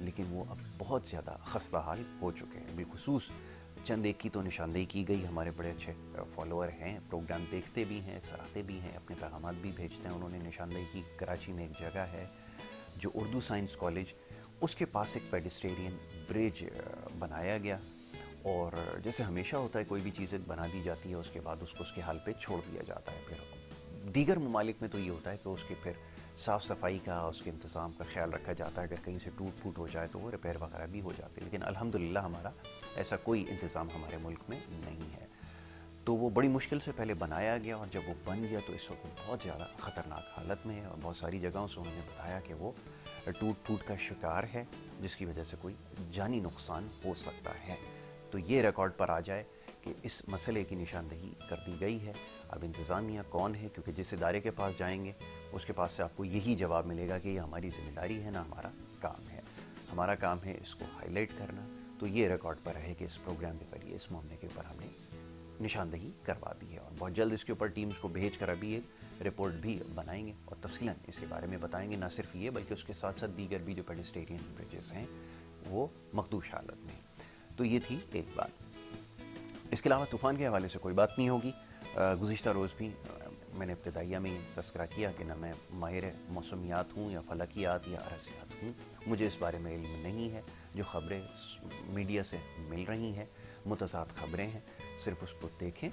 لیکن وہ اب بہت زیادہ خستہ حال ہو چکے ہیں. بالخصوص چند ایک کی تو نشاندہی کی گئی. ہمارے بڑے اچھے فالوور ہیں, پروگرام دیکھتے بھی ہیں, سراہتے بھی ہیں, اپنے پیغامات بھی بھیجتے ہیں. انہوں نے نشاندہی کی کراچی میں ایک جگہ ہے جو اردو سائنس کالج, اس کے پاس ایک پیڈسٹرین برج بنایا گیا, اور جیسے ہمیشہ ہوتا ہے کوئی بھی چیزیں بنا دی جاتی ہے اس کے بعد اس کو اس کے حال پہ چھوڑ دیا جاتا ہے. پھر دیگر ممالک میں تو یہ ہوتا ہے کہ اس کے پھر صاف صفائی کا, اس کے انتظام کا خیال رکھا جاتا ہے. اگر کہیں سے ٹوٹ پھوٹ ہو جائے تو وہ ریپیئر وغیرہ بھی ہو جاتی ہے, لیکن الحمدللہ ہمارا ایسا کوئی انتظام ہمارے ملک میں نہیں ہے. تو وہ بڑی مشکل سے پہلے بنایا گیا, اور جب وہ بن گیا تو اس وقت بہت زیادہ خطرناک حالت میں ہے, اور بہت ساری جگہوں سے انہوں نے بتایا کہ وہ ٹوٹ پھوٹ کا شکار ہے, جس کی وجہ سے کوئی جانی نقصان ہو سکتا ہے. تو یہ ریکارڈ پر آ جائے کہ اس مسئلے کی نشاندہی کر دی گئی ہے. اب انتظامیہ کون ہے, کیونکہ جس ادارے کے پاس جائیں گے اس کے پاس سے آپ کو یہی جواب ملے گا کہ یہ ہماری ذمہ داری ہے, نہ ہمارا کام ہے. ہمارا کام ہے اس کو ہائی لائٹ کرنا. تو یہ ریکارڈ پر ہے کہ اس پروگرام کے ذریعے اس معاملے کے اوپر ہم نے نشاندہی کروا دی ہے, اور بہت جلد اس کے اوپر ٹیمز کو بھیج کر ابھی ایک رپورٹ بھی بنائیں گے اور تفصیلاً اس کے بارے میں بتائیں گے. نہ صرف یہ بلکہ اس کے ساتھ ساتھ دیگر بھی جو پیڈسٹرین برجز ہیں وہ مخدوش حالت میں. تو یہ تھی ایک بات. اس کے علاوہ طوفان کے حوالے سے کوئی بات نہیں ہوگی. گزشتہ روز بھی میں نے ابتدائیہ میں تذکرہ کیا کہ نہ میں ماہر موسمیات ہوں یا فلکیات یا عرضیات ہوں, مجھے اس بارے میں علم نہیں ہے. جو خبریں میڈیا سے مل رہی ہیں متضاد خبریں ہیں, صرف اس کو دیکھیں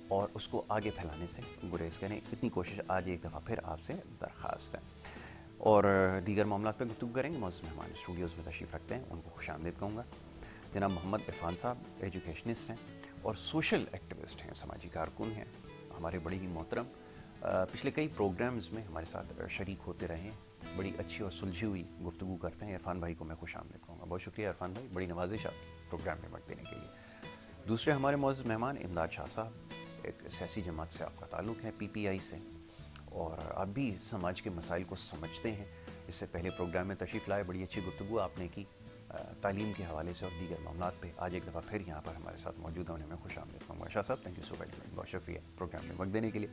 اور اس کو آگے پھیلانے سے گریز کریں. اتنی کوشش آج ایک دفعہ پھر آپ سے درخواست ہے. اور دیگر معاملات پہ گفتگو کریں گے. معزز مہمان اسٹوڈیوز میں تشریف رکھتے ہیں, ان کو خوش آمدید کہوں گا. جناب محمد عرفان صاحب ایجوکیشنسٹ ہیں اور سوشل ایکٹیوسٹ ہیں, سماجی کارکن ہیں, ہمارے بڑے ہی محترم. پچھلے کئی پروگرامز میں ہمارے ساتھ شریک ہوتے رہے ہیں, بڑی اچھی اور سلجھی ہوئی گفتگو کرتے ہیں. عرفان بھائی کو میں خوش آمدید کہوں گا. بہت شکریہ عرفان بھائی, بڑی نوازش آپ پروگرام میں وقت دینے کے لیے. دوسرے ہمارے معزز مہمان امداد شاہ صاحب, ایک سیاسی جماعت سے آپ کا تعلق ہے, پی پی آئی سے, اور آپ بھی سماج کے مسائل کو سمجھتے ہیں. اس سے پہلے پروگرام میں تشریف لائے, بڑی اچھی گفتگو آپ نے کی تعلیم کے حوالے سے اور دیگر معاملات پہ. آج ایک دفعہ پھر یہاں پر ہمارے ساتھ موجود ہونے میں خوش آمدید کہوں گا. شاہ صاحب thank you so very much, بہت شکریہ پروگرام میں وقت دینے کے لیے.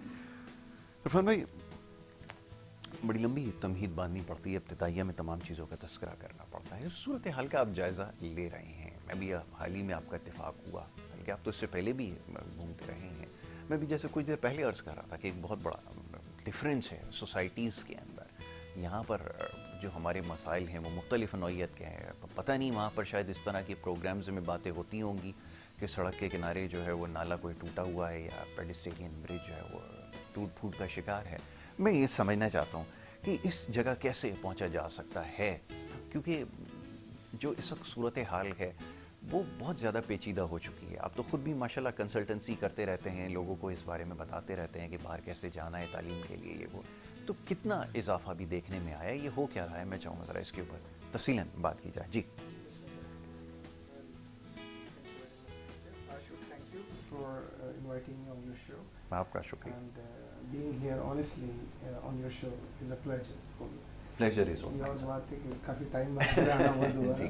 عرفان بھائی, بڑی لمبی تمہید باندھنی پڑتی ہے, ابتدائیہ میں تمام چیزوں کا تذکرہ کرنا پڑتا ہے. صورتحال کا آپ جائزہ لے رہے ہیں, میں بھی حال ہی میں آپ کا اتفاق ہوا, بلکہ آپ تو اس سے پہلے بھی گھومتے رہے ہیں. میں بھی جیسے کچھ دیر پہلے عرض کر رہا تھا کہ ایک بہت بڑا ڈفرینس ہے سوسائٹیز کے اندر. یہاں پر جو ہمارے مسائل ہیں وہ مختلف نوعیت کے ہیں. پتہ نہیں وہاں پر شاید اس طرح کی پروگرامز میں باتیں ہوتی ہوں گی کہ سڑک کے کنارے جو ہے وہ نالا کوئی ٹوٹا ہوا ہے یا پیڈسٹرین برج جو ہے وہ ٹوٹ پھوٹ کا شکار ہے. میں یہ سمجھنا چاہتا ہوں کہ اس جگہ کیسے پہنچا جا سکتا ہے, کیونکہ جو اس وقت صورتحال ہے وہ بہت زیادہ پیچیدہ ہو چکی ہے. آپ تو خود بھی ماشاءاللہ کنسلٹنسی کرتے رہتے ہیں, لوگوں کو اس بارے میں بتاتے رہتے ہیں کہ باہر کیسے جانا ہے تعلیم کے لیے, یہ وہ. تو کتنا اضافہ بھی دیکھنے میں آیا, یہ ہو کیا رہا ہے, میں چاہوں گا ذرا اس کے اوپر تفصیلاً بات کی جائے. جی آپ کا شکریہ. being here honestly on your show is a pleasure for me. Pleasure is all. یہ اور بات ہے کہ کافی ٹائم بعد پھر آنا ہوا دوبارہ,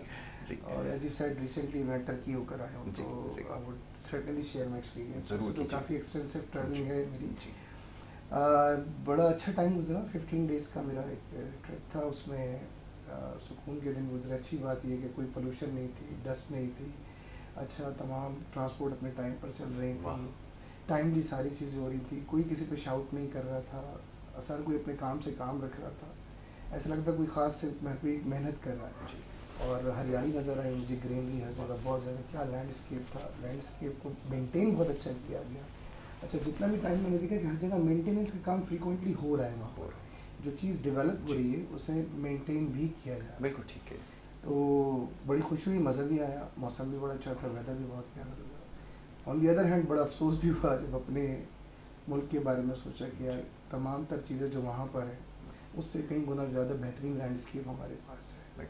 جی, اور as you said recently میں ٹرکی ہو کر آیا ہوں, تو I would certainly share my experience. ضرور تو کافی extensive traveling ہے میری. جی, بڑا اچھا ٹائم گزرا, 15 days کا میرا ایک ٹرپ تھا. اس میں سکون کے دن گزرے. اچھی بات یہ کہ کوئی پولوشن نہیں تھی, ڈسٹ نہیں تھی. اچھا, تمام ٹرانسپورٹ اپنے ٹائم پر چل رہی تھی, ٹائملی ساری چیزیں ہو رہی تھی, کوئی کسی پہ شاؤٹ نہیں کر رہا تھا, ہر کوئی اپنے کام سے کام رکھ رہا تھا. ایسا لگتا کوئی خاص سے کوئی محنت کر رہا ہے. اور ہریالی نظر آئی مجھے, گرینری ہر جگہ بہت زیادہ. کیا لینڈ اسکیپ تھا, لینڈ اسکیپ کو مینٹین بہت اچھا کیا گیا. اچھا, جتنا بھی ٹائم میں نے دیکھا کہ ہر جگہ مینٹیننس کا کام فریکوینٹلی ہو رہا ہے. وہاں پر جو چیز ڈیولپ ہو رہی ہے اسے مینٹین بھی کیا جائے. بالکل ٹھیک ہے. تو بڑی خوشی ہوئی, مزہ بھی آیا, موسم بھی بڑا اچھا تھا, ویدر بھی بہت پیارا تھا. آن دی ادر ہینڈ بڑا افسوس بھی ہوا جب اپنے ملک کے بارے میں سوچا کہ یار تمام تر چیزیں جو وہاں پر ہیں اس سے کئی گنا زیادہ بہترین لینڈ اسکیپ ہمارے پاس ہے.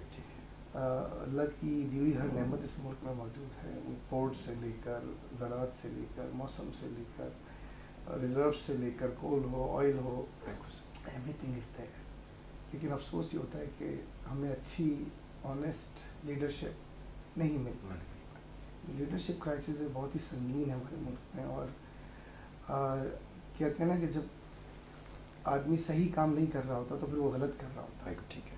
اللہ کی دی ہوئی ہر نعمت اس ملک میں موجود ہے, پورٹ سے لے کر, زراعت سے لے کر, موسم سے لے کر, ریزرو سے لے کر, کول ہو, آئل ہو, ایوری تھنگ از دیئر. لیکن افسوس یہ ہوتا ہے کہ ہمیں اچھی آنیسٹ لیڈرشپ نہیں ملتی. لیڈرشپ کرائسس بہت ہی سنگین ہے ہمارے ملک میں. اور کہتے ہیں نا کہ جب آدمی صحیح کام نہیں کر رہا ہوتا تو پھر وہ غلط کر رہا ہوتا ہے. ٹھیک ہے.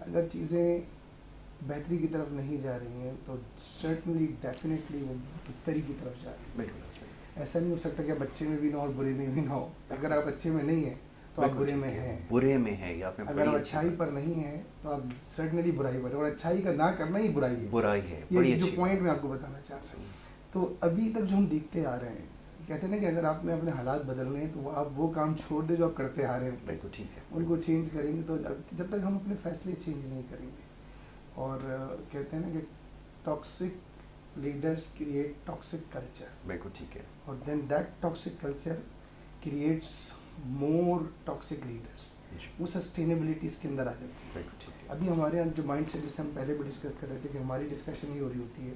اگر چیزیں بہتری کی طرف نہیں جا رہی ہیں تو سرٹنلی ڈیفینیٹلی وہ بہتری کی طرف جا رہی ہے. بالکل ایسا نہیں ہو سکتا کہ آپ اچھے میں بھی نہ ہو اور برے میں بھی نہ ہو. اگر آپ اچھے میں نہیں ہیں تو آپ برے میں ہیں. برے میں ہیں یا اگر آپ اچھائی پر نہیں ہیں تو آپ سرٹنلی برائی پر. اور اچھائی کا نہ کرنا ہی برائی ہے. برائی ہے. یہ جو پوائنٹ میں آپ کو بتانا چاہتا ہوں. تو ابھی تک جو ہم دیکھتے آ رہے ہیں, کہتے ہیں نا کہ اگر آپ نے اپنے حالات بدلنے ہیں تو آپ وہ کام چھوڑ دیں جو آپ کرتے آ رہے ہیں. بالکل ٹھیک ہے. ان کو چینج کریں گے تو جب تک ہم اپنے فیصلے چینج نہیں کریں گے. اور کہتے ہیں نا کہ toxic leaders create toxic culture. بالکل ٹھیک ہے. اور then that toxic culture creates more toxic leaders. وہ سسٹینیبلٹی اس کے اندر آ جاتی ہے. بالکل ٹھیک ہے. ابھی ہمارے یہاں جو مائنڈ سیٹ جس سے ہم پہلے بھی ڈسکس کر رہے تھے کہ ہماری ڈسکشن یہ ہو رہی ہوتی ہے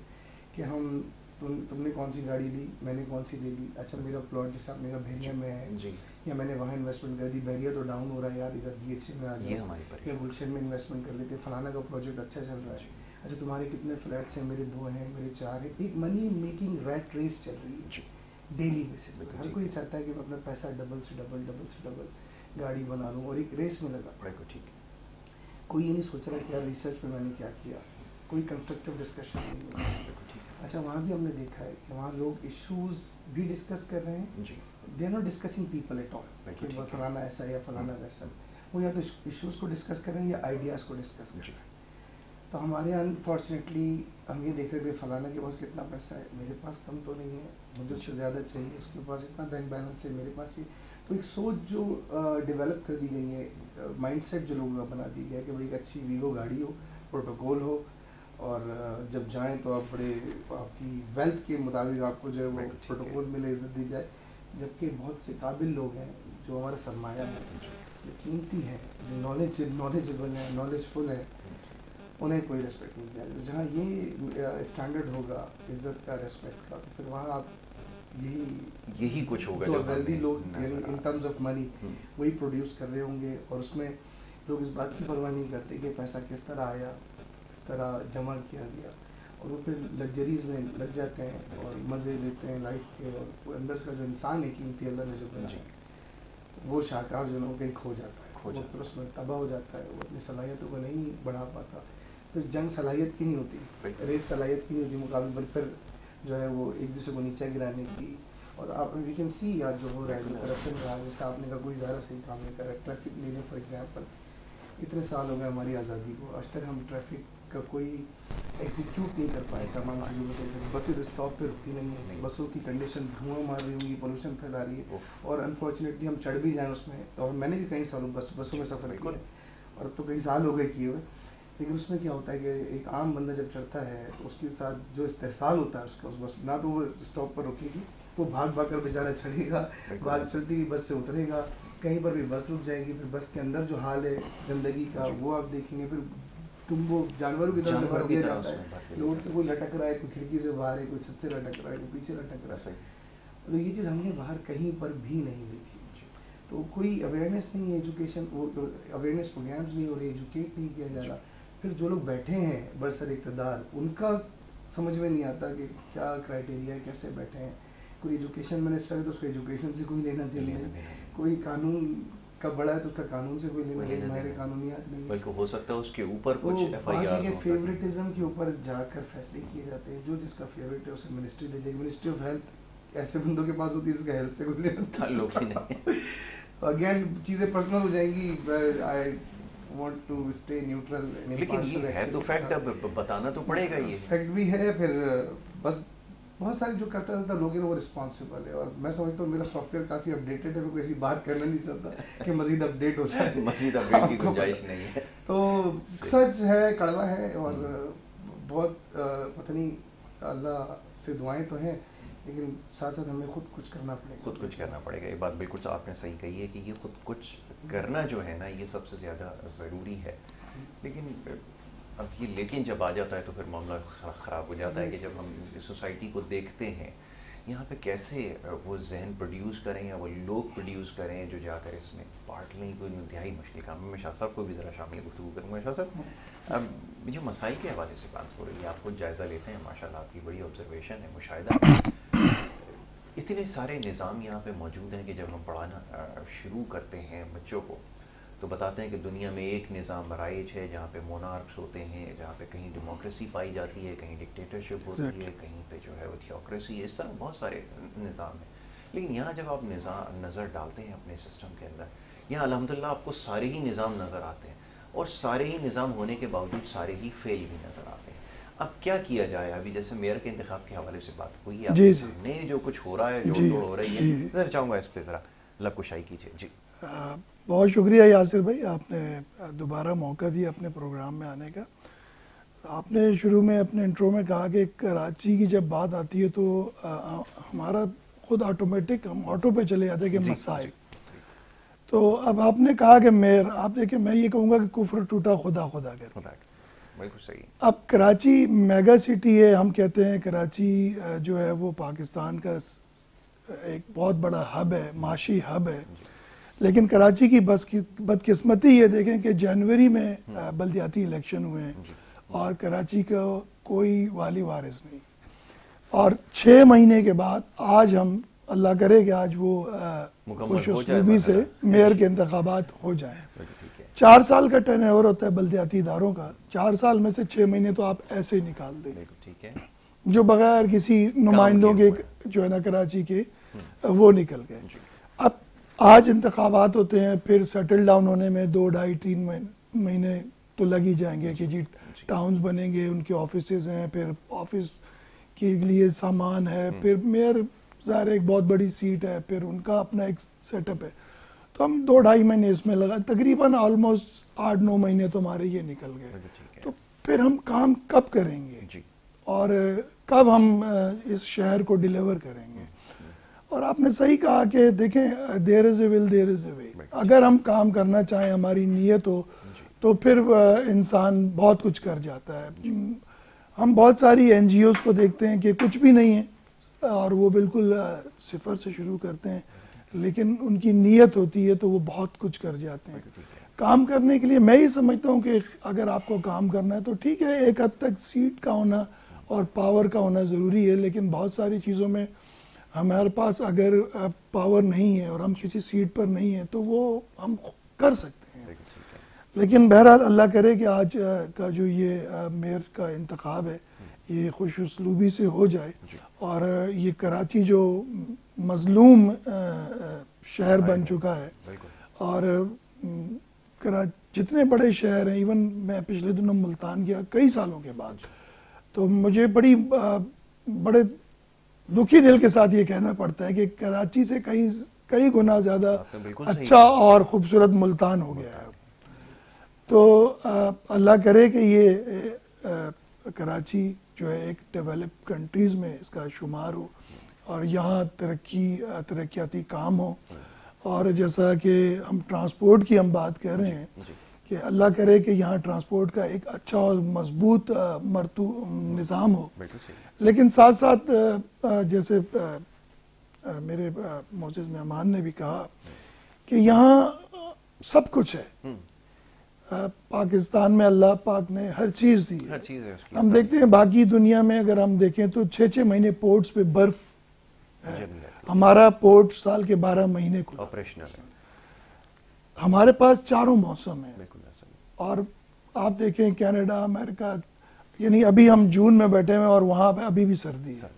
کہ ہم تم نے کون سی گاڑی لی, میں نے کون سی لے لی. اچھا میرا پلاٹ جیسا میرا بھیڑیا میں ہے جی, یا میں نے وہاں انویسٹمنٹ کر دی, بحریہ تو ڈاؤن ہو رہا ہے یار, ادھر بی ایچ میں آ گیا, یا گلشن میں انویسٹمنٹ کر لیتے, فلانا کا پروجیکٹ اچھا چل رہا ہے. اچھا تمہارے کتنے فلیٹس ہیں, میرے 2 ہیں, میرے 4 ہیں. ایک منی میکنگ ریٹ ریس چل رہی ہے ڈیلی بیسس پہ. ہر کوئی چاہتا ہے کہ میں اپنا پیسہ ڈبل سے ڈبل گاڑی بنا لوں, اور ایک ریس میں لگا. ٹھیک ہے. کوئی یہ نہیں سوچ رہا کہ یار ریسرچ پہ میں نے کیا کیا, کوئی کنسٹرکٹیو ڈسکشن نہیں ہو. اچھا وہاں بھی ہم نے دیکھا ہے کہ وہاں لوگ ایشوز بھی ڈسکس کر رہے ہیں. They are not discussing people at all کہ فلانا ایسا یا فلانا ویسا. وہ یا تو ایشوز کو ڈسکس کر رہے ہیں یا آئیڈیاز کو ڈسکس کر رہے ہیں. تو ہمارے یہاں انفارچونیٹلی ہم یہ دیکھ رہے تھے فلانا کے پاس کتنا پیسہ ہے, میرے پاس کم تو نہیں ہے, مجھے اس سے زیادہ چاہیے, اس کے پاس اتنا بینک بیلنس ہے, میرے پاس یہ. تو ایک سوچ جو ڈیولپ کر دی گئی ہے, مائنڈ سیٹ جو لوگوں کا بنا دی گیا ہے کہ بھائی ایک اچھی ویگو گاڑی ہو, پروٹوکول ہو, اور جب جائیں تو آپ بڑے آپ کی ویلتھ کے مطابق آپ کو جو ہے وہ پروٹوکول ملے, عزت دی جائے. جبکہ بہت سے قابل لوگ ہیں جو ہمارا سرمایہ ہے, جو قیمتی ہیں, جو نالجیبل ہیں, نالج فل ہیں, انہیں کوئی ریسپیکٹ نہیں دیا. جہاں یہ اسٹینڈرڈ ہوگا عزت کا, ریسپیکٹ کا, تو پھر وہاں آپ یہی کچھ ہوگا. جو ویلدی لوگ یعنی ان ٹرمز آف منی وہی پروڈیوس کر رہے ہوں گے, اور اس میں لوگ اس بات کی پرواہ نہیں کرتے کہ پیسہ کس طرح آیا, کس طرح جمع کیا گیا, اور وہ پھر لگژریز میں لگ جاتے ہیں اور مزے لیتے ہیں لائف کے. اور اندر کا جو انسان ہے قیمتی اللہ نے جو بنایا وہ شاہکار جو ہے وہ کہیں کھو جاتا ہے, وہ پھر اس میں تباہ ہو جاتا ہے, وہ اپنی صلاحیتوں کو نہیں بڑھا پاتا. پھر جنگ صلاحیت کی نہیں ہوتی, ریس صلاحیت کی نہیں ہوتی, مقابل پر پھر جو ہے وہ ایک دوسرے کو نیچے گرانے کی. اور آپ وی کین سی آج جو ہو رہا ہے, جو کرپشن رہا ہے, جیسے آپ نے کہا کوئی ادارہ صحیح کام نہیں کر رہا ہے. ٹریفک لے لیں فار ایگزامپل, اتنے سال ہو گئے ہماری آزادی کو, آج تک ہم ٹریفک کا کوئی ایگزیکیوٹ نہیں کر پائے. تمام چیزوں کو بسز اسٹاپ پہ رکتی نہیں ہیں, بسوں کی کنڈیشن دھواں مار رہی ہوگی, پولوشن پھیلا رہی ہے, اور انفارچونیٹلی ہم چڑھ بھی جائیں اس میں. اور میں نے بھی کئی سالوں بسوں میں سفر کیا, اور اب تو کئی سال ہو گئے کیے ہوئے. لیکن اس میں کیا ہوتا ہے کہ ایک عام بندہ جب چڑھتا ہے تو اس کے ساتھ جو استحصال ہوتا ہے اس کا, اس بس نہ تو وہ اسٹاپ پر رکے گی, وہ بھاگ بھاگ کر بیچارہ چڑھے گا, بھاگ چلتی ہوئی بس سے اترے گا, کہیں پر بھی بس رک جائے گی, پھر بس کے اندر جو حال ہے گندگی کا وہ آپ دیکھیں گے. پھر تم وہ جانوروں کی طرح سے بھر دیا جاتا ہے, روڈ پہ کوئی لٹک رہا ہے, کوئی کھڑکی سے باہر ہے, کوئی چھت سے لٹک رہا ہے, کوئی پیچھے لٹک رہا ہے. تو یہ چیز ہم نے باہر کہیں پر بھی نہیں دیکھی. تو کوئی اویئرنیس نہیں ہے, ایجوکیشن اویئرنیس پروگرامز نہیں ہو رہے, ایجوکیٹ نہیں کیا جا رہا. پھر جو لوگ بیٹھے ہیں برسر اقتدار, ان کا سمجھ میں نہیں آتا کہ کیا کرائٹیریا ہے, کیسے بیٹھے ہیں. کوئی ایجوکیشن منسٹر ہے تو اس کو ایجوکیشن سے کوئی لینا دینا نہیں, کوئی قانون کا بڑا ہے تو اس کا قانون سے کوئی لینا دینا, ماہر قانونیات نہیں, بلکہ ہو سکتا ہے اس کے اوپر کچھ ایف آئی آر کے فیوریٹزم کے اوپر جا کر فیصلے کیے جاتے ہیں. جو جس کا فیوریٹ ہے اسے منسٹری دے جائے گی. منسٹری آف ہیلتھ ایسے بندوں کے پاس ہوتی ہے جس کا ہیلتھ سے کوئی لینا تعلق ہی نہیں. اگین چیزیں پرسنل ہو جائیں گی. آئی want to stay neutral. لیکن یہ ہے تو فیکٹ, اب بتانا تو پڑے گا. یہ فیکٹ بھی ہے. پھر بس بہت سارے جو کرتا رہتا لوگ ہیں وہ رسپانسبل ہے, اور میں سمجھتا ہوں میرا سافٹ ویئر کافی اپڈیٹڈ ہے. میں کوئی ایسی بات کرنا نہیں چاہتا کہ مزید اپڈیٹ ہو جائے, مزید اپڈیٹ کی گنجائش نہیں ہے. تو سچ ہے, کڑوا ہے, اور بہت پتہ نہیں, اللہ سے دعائیں تو ہیں, لیکن ساتھ ساتھ ہمیں خود کچھ کرنا پڑے گا. خود کچھ کرنا پڑے گا. یہ بات بالکل آپ نے صحیح کہی ہے کہ یہ خود کچھ کرنا جو ہے نا یہ سب سے زیادہ ضروری ہے. لیکن اب یہ لیکن جب آ جاتا ہے تو پھر معاملہ خراب ہو جاتا ہے کہ جب ہم سوسائٹی کو دیکھتے ہیں یہاں پہ کیسے وہ ذہن پروڈیوس کریں یا وہ لوگ پروڈیوس کریں جو جا کر اس میں پارٹ لیں, کوئی انتہائی مشکل کام ہے. میں شاہ صاحب کو بھی ذرا شامل گفتگو کروں گا. شاہ صاحب, اب جو مسائل کے حوالے سے بات ہو رہی ہے, آپ خود جائزہ لیتے ہیں, ماشاء اللہ آپ کی بڑی آبزرویشن ہے, مشاہدہ ہے. اتنے سارے نظام یہاں پہ موجود ہیں کہ جب ہم پڑھانا شروع کرتے ہیں بچوں کو تو بتاتے ہیں کہ دنیا میں ایک نظام رائج ہے جہاں پہ مونارکس ہوتے ہیں، جہاں پہ کہیں ڈیموکریسی پائی جاتی ہے، کہیں ڈکٹیٹرشپ ہوتی ہے، کہیں پہ جو ہے وہ تھیوکریسی ہے، اس طرح بہت سارے نظام ہیں. لیکن یہاں جب آپ نظر ڈالتے ہیں اپنے سسٹم کے اندر، یہاں الحمدللہ آپ کو سارے ہی نظام نظر آتے ہیں، اور سارے ہی نظام ہونے کے باوجود سارے ہی فیل بھی نظر آتے ہیں. اب کیا کیا جائے؟ ابھی جیسے میئر کے انتخاب کے حوالے سے بات ہوئی ہے آپ کے سامنے، جو کچھ ہو رہا ہے، جوڑ توڑ ہو رہی ہے، ذرا چاہوں گا اس پہ ذرا لب کشائی کیجیے. جی بہت شکریہ یاسر بھائی، آپ نے دوبارہ موقع دیا اپنے پروگرام میں آنے کا. آپ نے شروع میں اپنے انٹرو میں کہا کہ کراچی کی جب بات آتی ہے تو ہمارا خود آٹومیٹک ہم آٹو پہ چلے جاتے ہیں کہ مسائل. تو اب آپ نے کہا کہ میئر، آپ دیکھیں میں یہ کہوں گا کہ کفر ٹوٹا خدا خدا کر. بالکل صحیح. اب کراچی میگا سٹی ہے، ہم کہتے ہیں کراچی جو ہے وہ پاکستان کا ایک بہت بڑا ہب ہے، معاشی ہب ہے. لیکن کراچی کی بدقسمتی یہ دیکھیں کہ جنوری میں بلدیاتی الیکشن ہوئے ہیں اور کراچی کا کوئی والی وارث نہیں. اور 6 مہینے کے بعد آج ہم اللہ کرے کہ آج وہ خوش اسلوبی سے میئر کے انتخابات ہو جائیں. 4 سال کا ٹرن اوور ہوتا ہے بلدیاتی اداروں کا، 4 سال میں سے 6 مہینے تو آپ ایسے ہی نکال دیں جو بغیر کسی نمائندوں کے جو ہے نا کراچی کے وہ نکل گئے. اب آج انتخابات ہوتے ہیں، پھر سیٹل ڈاؤن ہونے میں 2 ڈھائی 3 مہینے تو لگ ہی جائیں گے کہ جی ٹاؤنز بنیں گے، ان کے آفیسز ہیں، پھر آفس کے لیے سامان ہے، پھر میئر ظاہر ایک بہت بڑی سیٹ ہے، پھر ان کا اپنا ایک سیٹ اپ ہے. تو ہم 2 ڈھائی مہینے اس میں لگا، تقریباً آلموسٹ 8-9 مہینے تو ہمارے یہ نکل گئے. تو پھر ہم کام کب کریں گے اور کب ہم اس شہر کو ڈیلیور کریں گے؟ اور آپ نے صحیح کہا کہ دیکھیں دیر is a will there is اے وے. اگر ہم کام کرنا چاہیں، ہماری نیت ہو تو پھر انسان بہت کچھ کر جاتا ہے. ہم بہت ساری این جی اوز کو دیکھتے ہیں کہ کچھ بھی نہیں ہے اور وہ بالکل صفر سے شروع کرتے ہیں، لیکن ان کی نیت ہوتی ہے تو وہ بہت کچھ کر جاتے ہیں. کام کرنے کے لیے میں یہ سمجھتا ہوں کہ اگر آپ کو کام کرنا ہے تو ٹھیک ہے، ایک حد تک سیٹ کا ہونا اور پاور کا ہونا ضروری ہے، لیکن بہت ساری چیزوں میں ہمارے پاس اگر پاور نہیں ہے اور ہم کسی سیٹ پر نہیں ہیں تو وہ ہم کر سکتے ہیں. لیکن بہرحال اللہ کرے کہ آج کا جو یہ میئر کا انتخاب ہے یہ خوش اسلوبی سے ہو جائے اور یہ کراچی جو مظلوم شہر بن چکا ہے، اور جتنے بڑے شہر ہیں، ایون میں پچھلے دنوں ملتان گیا کئی سالوں کے بعد، تو مجھے بڑے دکھی دل کے ساتھ یہ کہنا پڑتا ہے کہ کراچی سے کئی گنا زیادہ اچھا اور خوبصورت ملتان ہو گیا ہے. تو اللہ کرے کہ یہ کراچی جو ہے ایک ڈیولپ کنٹریز میں اس کا شمار ہو اور یہاں ترقیاتی کام ہو. اور جیسا کہ ہم ٹرانسپورٹ کی ہم بات کر رہے ہیں کہ اللہ کرے کہ یہاں ٹرانسپورٹ کا ایک اچھا اور مضبوط نظام ہو. لیکن ساتھ ساتھ جیسے میرے معزز مہمان نے بھی کہا کہ یہاں سب کچھ ہے. پاکستان میں اللہ پاک نے ہر چیز دی ہے. ہم دیکھتے ہیں باقی دنیا میں اگر ہم دیکھیں تو 6 مہینے پورٹس پہ برف ہے، ہمارا پورٹ سال کے 12 مہینے کو آپریشنل ہے. ہمارے پاس 4 موسم ہیں. اور آپ دیکھیں کینیڈا، امریکہ، یعنی ابھی ہم جون میں بیٹھے ہوئے اور وہاں پہ ابھی بھی سردی ہے.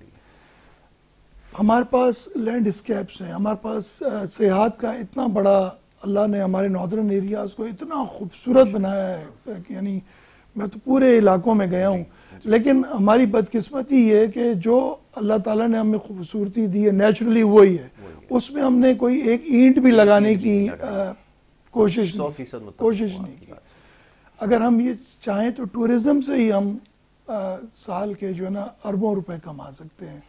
ہمارے پاس لینڈ اسکیپس ہیں، ہمارے پاس سیاحت کا اتنا بڑا اللہ نے ہمارے ناردرن ایریاز کو اتنا خوبصورت بنایا ہے، یعنی میں تو پورے علاقوں میں گیا ہوں. لیکن ہماری بدقسمتی یہ ہے کہ جو اللہ تعالیٰ نے ہمیں خوبصورتی دی ہے نیچرلی وہی ہے، اس میں ہم نے کوئی ایک اینٹ بھی لگانے کی کوشش نہیں کی. اگر ہم یہ چاہیں تو ٹورزم سے ہی ہم سال کے جو ہے نا اربوں روپے کما سکتے ہیں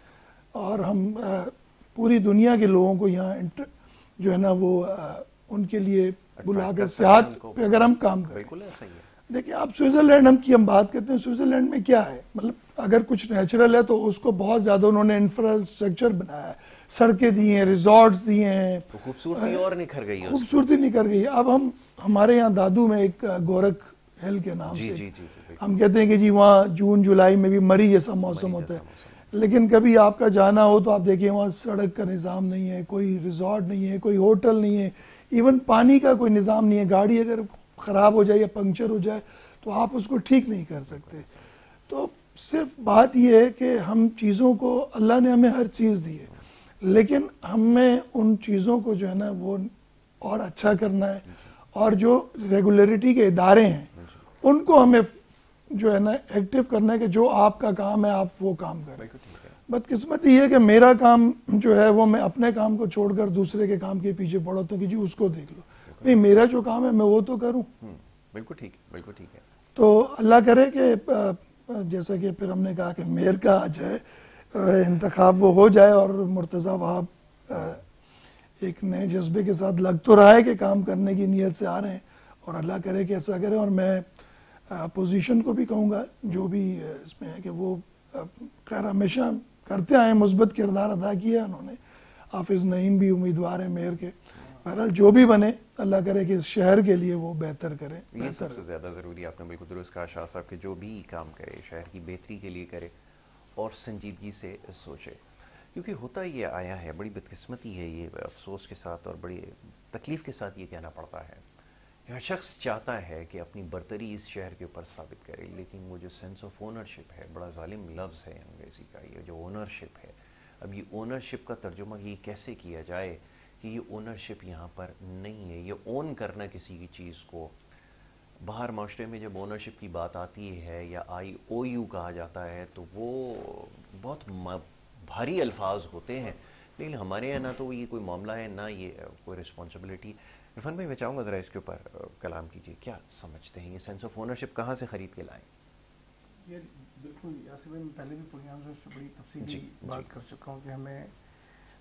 اور ہم پوری دنیا کے لوگوں کو یہاں جو ہے نا وہ ان کے لیے بلا کر سیاحت پہ اگر ہم کام کریں. دیکھیں آپ سوئٹزرلینڈ کی ہم بات کرتے ہیں، سوئٹزرلینڈ میں کیا ہے، مطلب اگر کچھ نیچرل ہے تو اس کو بہت زیادہ انہوں نے انفراسٹرکچر بنایا ہے، سڑکیں دی ہیں، ریزورٹس دیے ہیں، خوبصورتی اور نکھر گئی. اب ہمارے یہاں دادو میں ایک گورکھ ہل کے نام سے ہم کہتے ہیں کہ جی وہاں جون جولائی میں بھی مری جیسا موسم ہوتا ہے. لیکن کبھی آپ کا جانا ہو تو آپ دیکھیں وہاں سڑک کا نظام نہیں ہے، کوئی ریزورٹ نہیں ہے، کوئی ہوٹل نہیں ہے، ایون پانی کا کوئی نظام نہیں ہے. گاڑی اگر خراب ہو جائے یا پنکچر ہو جائے تو آپ اس کو ٹھیک نہیں کر سکتے. تو صرف بات یہ ہے کہ ہم چیزوں کو, اللہ نے ہمیں ہر چیز دی ہے, لیکن ہمیں ان چیزوں کو جو ہے نا وہ اور اچھا کرنا ہے, اور جو ریگولیرٹی کے ادارے ہیں ان کو ہمیں جو ہے نا ایکٹیو کرنا ہے کہ جو آپ کا کام ہے آپ وہ کام کریں. بدقسمتی یہ ہے کہ میرا کام جو ہے وہ میں اپنے کام کو چھوڑ کر دوسرے کے کام کے پیچھے پڑا ہوں کہ جی اس کو دیکھ لو. نہیں, میرا جو کام ہے میں وہ تو کروں. بالکل ٹھیک, بالکل ٹھیک ہے. تو اللہ کرے کہ جیسا کہ پھر ہم نے کہا کہ میئر کا جو ہے انتخاب وہ ہو جائے, اور مرتضی وہاب ایک نئے جذبے کے ساتھ لگ تو رہا ہے کہ کام کرنے کی نیت سے آ رہے ہیں, اور اللہ کرے کہ ایسا کرے. اور میں اپوزیشن کو بھی کہوں گا جو بھی اس میں ہے کہ وہ خیر ہمیشہ کرتے آئے, مثبت کردار ادا کیا انہوں نے. حافظ نعیم بھی امیدوار ہیں میئر کے. بہرحال جو بھی بنے اللہ کرے کہ اس شہر کے لیے وہ بہتر کرے. یہ سب سے زیادہ ضروری, آپ نے بالکل درست کہا شاہ صاحب, کہ جو بھی کام کرے شہر کی بہتری کے لیے کرے اور سنجیدگی سے سوچے. کیونکہ ہوتا یہ آیا ہے, بڑی بدقسمتی ہے یہ, افسوس کے ساتھ اور بڑی تکلیف کے ساتھ یہ کہنا پڑتا ہے, ہر شخص چاہتا ہے کہ اپنی برتری اس شہر کے اوپر ثابت کرے, لیکن وہ جو سینس آف اونرشپ ہے, بڑا ظالم لفظ ہے انگریزی کا یہ جو اونرشپ ہے. اب یہ اونرشپ کا ترجمہ یہ کیسے کیا جائے کہ یہ اونرشپ یہاں پر نہیں ہے. یہ اون کرنا کسی کی چیز کو, باہر معاشرے میں جب اونرشپ کی بات آتی ہے یا IOU کہا جاتا ہے تو وہ بہت بھاری الفاظ ہوتے ہیں, لیکن ہمارے یہاں نہ تو یہ کوئی معاملہ ہے نہ یہ کوئی رسپانسبلٹی. عرفان بھائی, میں چاہوں گا ذرا اس کے اوپر کلام کیجیے, کیا سمجھتے ہیں یہ سینس آف اونرشپ کہاں سے خرید کے لائیں؟ یہ بالکل یاسر بھائی, میں پہلے بھی پروگرام سے اس پہ بڑی تفصیلی بات کر چکا ہوں کہ ہمیں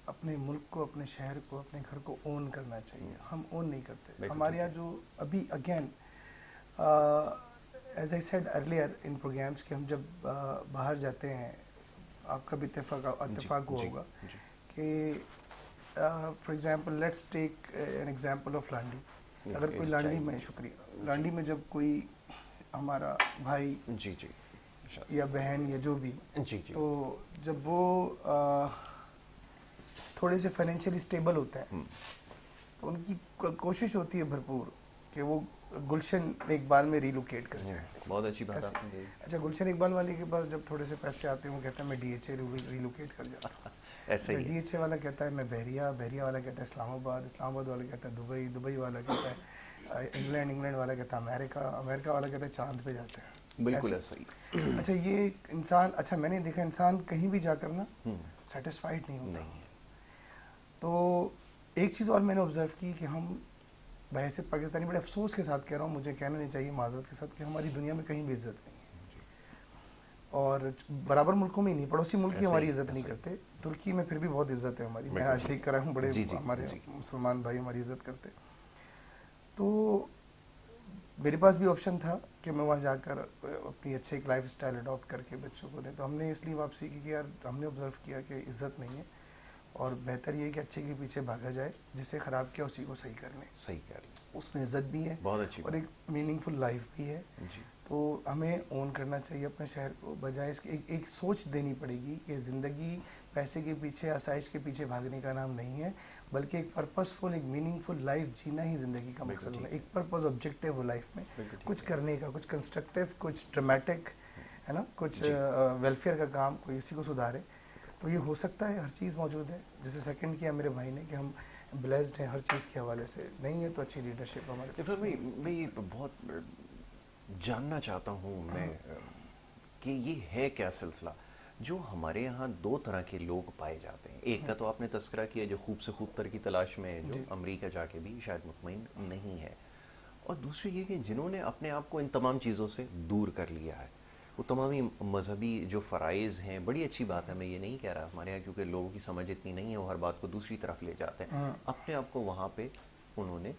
اپنے ملک کو, اپنے شہر کو, اپنے گھر کو اون کرنا چاہیے. ہم اون نہیں کرتے. ہمارے یہاں جو ابھی again as I said earlier in programs کہ ہم جب باہر جاتے ہیں, آپ کا بھی اتفاق ہوا ہوگا کہ for example let's take an example of Landhi. اگر کوئی لانڈی میں, شکریہ, لانڈی میں جب کوئی ہمارا بھائی یا بہن یا جو بھی, تو جب وہ تھوڑے سے فائنینشیلی اسٹیبل ہوتا ہے تو ان کی کوشش ہوتی ہے بھرپور کہ وہ گلشن اقبال میں ریلوکیٹ کر جائے. بہت اچھی بات آپ نے. اچھا, گلشن اقبال والے کے پاس جب تھوڑے سے پیسے آتے ہیں وہ کہتا ہے میں DHA ریلوکیٹ کر جاتا ہوں. ایسے ہی DHA والا کہتا ہے میں بحریہ, بحریہ والا کہتا ہے اسلام آباد, اسلام آباد والا کہتا ہے دبئی, دبئی والا کہتا ہے انگلینڈ, انگلینڈ والا کہتا ہے امریکہ, امریکہ والا کہتا ہے چاند پہ جاتے ہیں. بالکل ایسا ہی. اچھا, یہ انسان, اچھا میں نے دیکھا انسان کہیں بھی جا کر نا سیٹسفائیڈ نہیں ہوتا. تو ایک چیز اور میں نے آبزرو کی کہ ہم بحیثیت پاکستانی بڑے افسوس کے ساتھ کہہ رہا ہوں, مجھے کہنا نہیں چاہیے معذرت کے ساتھ, کہ ہماری دنیا میں کہیں بھی عزت نہیں ہے, اور برابر ملکوں میں ہی نہیں, پڑوسی ملک ہی ہماری عزت نہیں کرتے. ترکی میں پھر بھی بہت عزت ہے ہماری, میں آج دیکھ کر آیا ہوں بڑے ہمارے مسلمان بھائی ہماری عزت کرتے. تو میرے پاس بھی آپشن تھا کہ میں وہاں جا کر اپنی اچھے ایک لائف اسٹائل اڈاپٹ کر کے بچوں کو دیں. تو ہم نے اس لیے واپسی کی کہ یار ہم نے آبزرو کیا کہ عزت نہیں ہے, اور بہتر یہ کہ اچھے کے پیچھے بھاگا جائے, جسے خراب کیا اسی کو صحیح کر لیں. صحیح کر لیں, اس میں عزت بھی ہے, بہت اچھی, اور ایک میننگ فل لائف بھی ہے. تو ہمیں اون کرنا چاہیے اپنے شہر کو, بجائے اس کے ایک سوچ دینی پڑے گی کہ زندگی پیسے کے پیچھے, آسائش کے پیچھے بھاگنے کا نام نہیں ہے, بلکہ ایک پرپز فل, ایک میننگ فل لائف جینا ہی زندگی کا مقصد ہونا ہے. ایک پرپز, آبجیکٹیو ہو لائف میں, کچھ کرنے کا, کچھ کنسٹرکٹیو, کچھ ڈرامیٹک ہے نا, کچھ ویلفیئر کا کام, کوئی اسی کو سدھارے. تو یہ ہو سکتا ہے, ہر چیز موجود ہے. جیسے سیکنڈ کیا میرے بھائی نے کہ ہم بلیسڈ ہیں ہر چیز کے حوالے سے, نہیں ہے تو اچھی لیڈرشپ ہمارے پاس. میں یہ بہت جاننا چاہتا ہوں میں کہ یہ ہے کیا سلسلہ جو ہمارے یہاں دو طرح کے لوگ پائے جاتے ہیں. ایک کا تو آپ نے تذکرہ کیا جو خوب سے خوب تر کی تلاش میں ہے, جو امریکہ جا کے بھی شاید مطمئن نہیں ہے, اور دوسری یہ کہ جنہوں نے اپنے آپ کو ان تمام چیزوں سے دور کر لیا ہے. وہ تمامی مذہبی جو فرائض ہیں, بڑی اچھی بات ہے, میں یہ نہیں کہہ رہا, ہمارے یہاں کیونکہ لوگوں کی سمجھ اتنی نہیں ہے, وہ ہر بات کو دوسری طرف لے جاتے ہیں, اپنے آپ کو وہاں پہ انہوں نے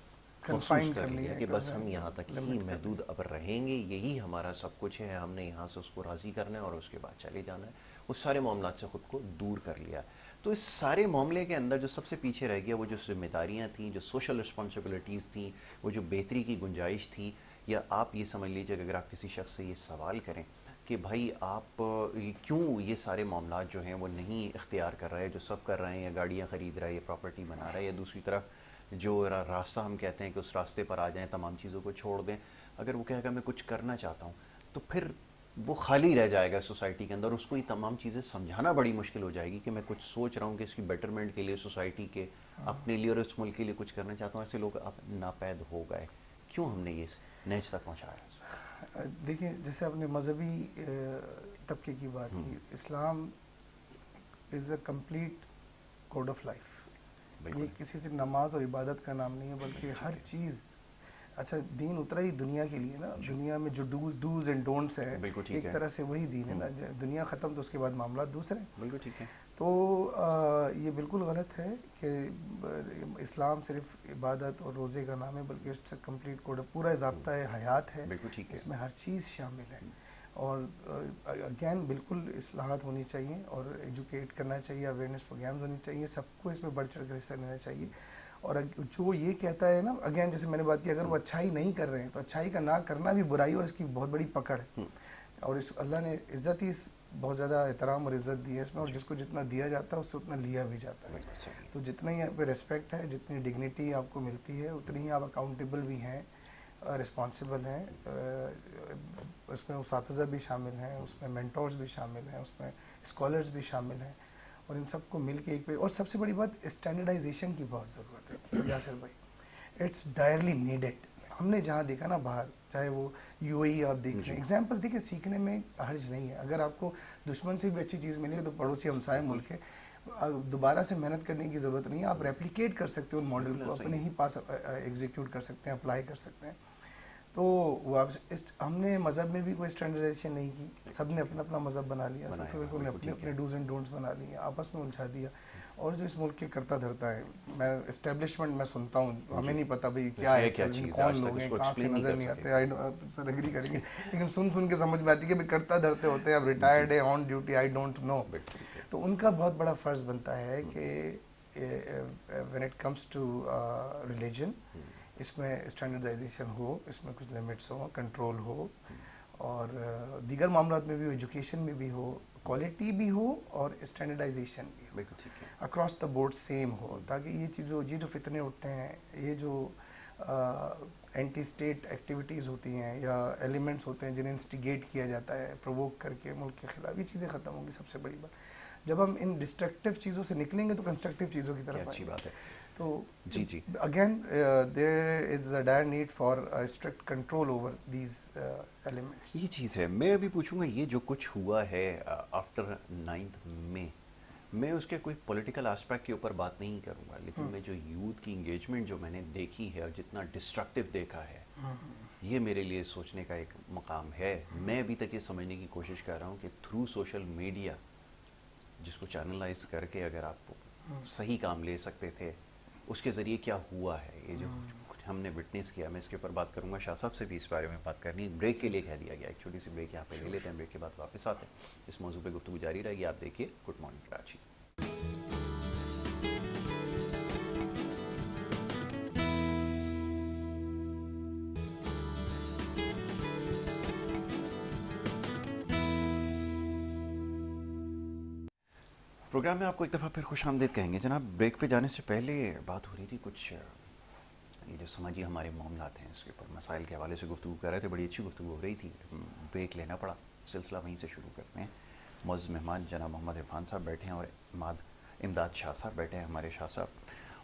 محسوس کر لیا کہ بس ہم یہاں تک ہی محدود اب رہیں گے, یہی ہمارا سب کچھ ہے, ہم نے یہاں سے اس کو راضی کرنا ہے اور اس کے بعد چلے جانا ہے. اس سارے معاملات سے خود کو دور کر لیا. تو اس سارے معاملے کے اندر جو سب سے پیچھے رہ گیا وہ جو ذمہ داریاں تھیں, جو سوشل رسپانسبلٹیز تھیں, وہ جو بہتری کی گنجائش تھی, یا آپ یہ سمجھ لیجیے کہ اگر آپ کسی شخص سے یہ سوال کریں کہ کہ بھائی آپ کیوں یہ سارے معاملات جو ہیں وہ نہیں اختیار کر رہے جو سب کر رہے ہیں، یا گاڑیاں خرید رہے ہیں، یا پراپرٹی بنا رہے ہیں، یا دوسری طرف جو راستہ ہم کہتے ہیں کہ اس راستے پر آ جائیں، تمام چیزوں کو چھوڑ دیں. اگر وہ کہے گا میں کچھ کرنا چاہتا ہوں تو پھر وہ خالی رہ جائے گا سوسائٹی کے اندر. اس کو یہ تمام چیزیں سمجھانا بڑی مشکل ہو جائے گی کہ میں کچھ سوچ رہا ہوں کہ اس کی بیٹرمنٹ کے لیے، سوسائٹی کے، اپنے لیے اور اس ملک کے لیے کچھ کرنا چاہتا ہوں. ایسے لوگ اب ناپید ہو گئے. کیوں ہم نے یہ نیچ تک پہنچایا؟ دیکھیں جیسے آپ نے مذہبی طبقے کی بات کی، Islam is a complete code of life. یہ کسی سے نماز اور عبادت کا نام نہیں ہے، بلکہ ہر چیز. اچھا دین اترا ہی دنیا کے لیے نا، دنیا میں جو ڈوز اینڈ ڈونٹس ہیں ایک طرح سے وہی دین ہے نا. دنیا ختم تو اس کے بعد معاملات دوسرے. بالکل ٹھیک ہے. تو یہ بالکل غلط ہے کہ اسلام صرف عبادت اور روزے کا نام ہے، بلکہ اٹس اے کمپلیٹ کوڈ، پورا ضابطہ حیات ہے. اس میں ہر چیز شامل ہے. اور اگین بالکل اصلاحات ہونی چاہیے اور ایجوکیٹ کرنا چاہیے، اویئرنیس پروگرامز ہونی چاہیے، سب کو اس میں بڑھ چڑھ کر حصہ لینا چاہیے. اور جو یہ کہتا ہے نا، اگین جیسے میں نے بات کی، اگر وہ اچھائی نہیں کر رہے ہیں تو اچھائی کا نہ کرنا بھی برائی اور اس کی بہت بڑی پکڑ ہے. اور اس اللہ نے عزت ہی بہت زیادہ احترام اور عزت دی ہے اس میں، اور جس کو جتنا دیا جاتا ہے اس سے اتنا لیا بھی جاتا ہے. تو جتنا ہی آپ پہ ریسپیکٹ ہے، جتنی ڈگنیٹی آپ کو ملتی ہے، اتنی ہی آپ اکاؤنٹیبل بھی ہیں، رسپانسیبل ہیں. اس میں اساتذہ بھی شامل ہیں، اس میں مینٹورز بھی شامل ہیں، اس میں اسکالرز بھی شامل ہیں. اور ان سب کو مل کے ایک پہ، اور سب سے بڑی بات اسٹینڈرڈائزیشن کی بہت ضرورت ہے یاسر بھائی. It's direly needed. ہم نے جہاں دیکھا نا باہر، چاہے وہ یو اے ای آپ دیکھ لیں، ایگزامپل دیکھیں، سیکھنے میں حرج نہیں ہے. اگر آپ کو دشمن سے بھی اچھی چیز ملے گی تو پڑوسی ہمسائے ملک ہے، دوبارہ سے محنت کرنے کی ضرورت نہیں ہے. آپ ریپلیکیٹ کر سکتے ہو ان ماڈل کو، اپنے ہی پاس ایگزیکیوٹ کر سکتے ہیں، اپلائی کر سکتے ہیں. تو وہ ہم نے مذہب میں بھی کوئی اسٹینڈرڈائزیشن نہیں کی، سب نے اپنا اپنا مذہب بنا لیا، سب نے اپنے اپنے ڈوز اینڈ ڈونٹس بنا لیے، آپس میں الجھا دیا. اور جو اس ملک کے کرتا دھرتا ہے، میں اسٹیبلشمنٹ میں سنتا ہوں، ہمیں نہیں پتا بھائی کیا ہے، کون لوگ ہیں، کہاں سے نظر نہیں آتے، سر ایگری کریں گے، لیکن سن کے سمجھ میں آتی ہے کہ کرتا دھرتے ہوتے ہیں، اب ریٹائرڈ ہے، آن ڈیوٹی، آئی ڈونٹ نو. تو ان کا بہت بڑا فرض بنتا ہے کہ when it comes to religion، اس میں اسٹینڈرڈائزیشن ہو، اس میں کچھ لمٹس ہوں، کنٹرول ہو، اور دیگر معاملات میں بھی ہو، ایجوکیشن میں بھی ہو، کوالٹی بھی ہو اور اسٹینڈرڈائزیشن بھی ہو، اکراس دا بورڈ سیم ہو، تاکہ یہ جو فتنے اٹھتے ہیں، یہ جو اینٹی اسٹیٹ ایکٹیویٹیز ہوتی ہیں یا ایلیمنٹس ہوتے ہیں جنہیں انسٹیگیٹ کیا جاتا ہے پرووک کر کے ملک کے خلاف، یہ چیزیں ختم ہوں گی. سب سے بڑی بات، جب ہم ان ڈسٹرکٹیو چیزوں سے نکلیں گے تو کنسٹرکٹیو چیزوں کی طرف اچھی بات ہے. تو جی again there is a dire need for strict control over these elements. یہ چیز ہے. میں ابھی پوچھوں گا، یہ جو کچھ ہوا ہے آفٹر 9 مئی، میں اس کے کوئی پولیٹیکل آسپیکٹ کے اوپر بات نہیں کروں گا، لیکن میں جو یوتھ کی انگیجمنٹ جو میں نے دیکھی ہے اور جتنا ڈسٹرکٹیو دیکھا ہے، یہ میرے لیے سوچنے کا ایک مقام ہے. میں ابھی تک یہ سمجھنے کی کوشش کر رہا ہوں کہ تھرو سوشل میڈیا، جس کو چینلائز کر کے اگر آپ صحیح کام لے سکتے تھے، اس کے ذریعے کیا ہوا ہے، یہ جو ہم نے وٹنس کیا. میں اس کے اوپر بات کروں گا، شاہ صاحب سے بھی اس بارے میں بات کرنی. بریک کے لیے کہہ دیا گیا، ایک چھوٹی سی بریک یہاں پہ لے لیتے ہیں، بریک کے بعد واپس آتے ہیں. اس موضوع پہ گفتگو جاری رہے گی. آپ دیکھیے گڈ مارننگ کراچی. پروگرام میں آپ کو ایک دفعہ پھر خوش آمدید کہیں گے. جناب، بریک پہ جانے سے پہلے بات ہو رہی تھی کچھ یہ جو سماجی ہمارے معاملات ہیں، اس کے اوپر مسائل کے حوالے سے گفتگو کر رہے تھے. بڑی اچھی گفتگو ہو رہی تھی، بریک لینا پڑا. سلسلہ وہیں سے شروع کرتے ہیں. معزز مہمان جناب محمد عرفان صاحب بیٹھے ہیں اور امداد شاہ صاحب بیٹھے ہیں، ہمارے شاہ صاحب،